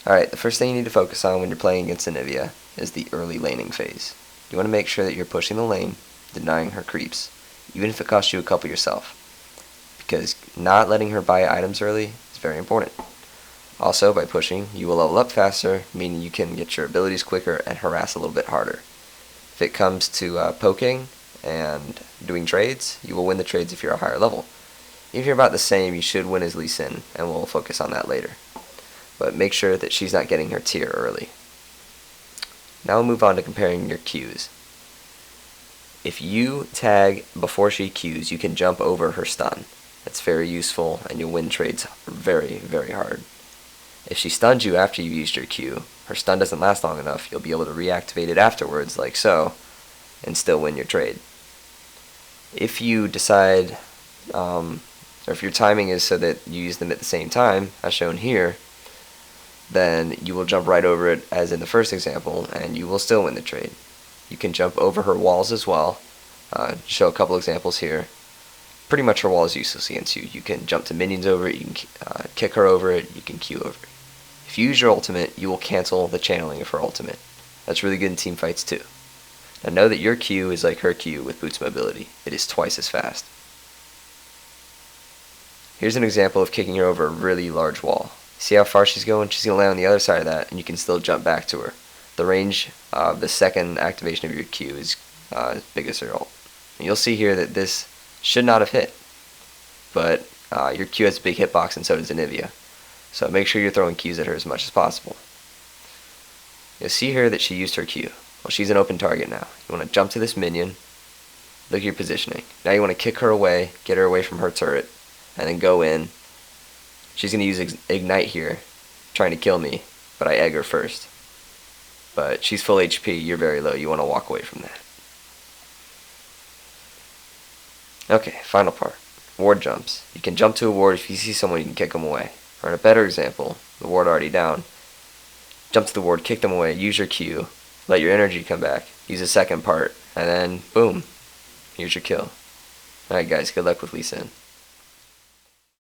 Alright, the first thing you need to focus on when you're playing against Anivia is the early laning phase. You want to make sure that you're pushing the lane, denying her creeps, even if it costs you a couple yourself, because not letting her buy items early is very important. Also, by pushing, you will level up faster, meaning you can get your abilities quicker and harass a little bit harder. If it comes to poking and doing trades, you will win the trades if you're a higher level. If you're about the same, you should win as Lee Sin, and we'll focus on that later. But make sure that she's not getting her tier early. Now we'll move on to comparing your Qs. If you tag before she Qs, you can jump over her stun. That's very useful, and you'll win trades very, very hard. If she stuns you after you used your Q, her stun doesn't last long enough, you'll be able to reactivate it afterwards, like so, and still win your trade. If you decide, or if your timing is so that you use them at the same time, as shown here, then you will jump right over it, as in the first example, and you will still win the trade. You can jump over her walls as well. Show a couple examples here. Pretty much her wall is useless against you. You can jump to minions over it, you can kick her over it, you can Q over it. If you use your ultimate, you will cancel the channeling of her ultimate. That's really good in team fights too. Now know that your Q is like her Q with boots mobility. It is twice as fast. Here's an example of kicking her over a really large wall. See how far she's going? She's going to land on the other side of that, and you can still jump back to her. The range of the second activation of your Q is as big as her ult. And you'll see here that this should not have hit, but your Q has a big hitbox, and so does Anivia. So make sure you're throwing Qs at her as much as possible. You'll see here that she used her Q. Well, she's an open target now. You want to jump to this minion, look at your positioning. Now you want to kick her away, get her away from her turret, and then go in. She's going to use Ignite here, trying to kill me, but I egg her first. But she's full HP, you're very low, you want to walk away from that. Okay, final part. Ward jumps. You can jump to a ward. If you see someone, you can kick them away. Or in a better example, the ward already down. Jump to the ward, kick them away, use your Q, let your energy come back, use a second part, and then boom, here's your kill. Alright guys, good luck with Lee Sin.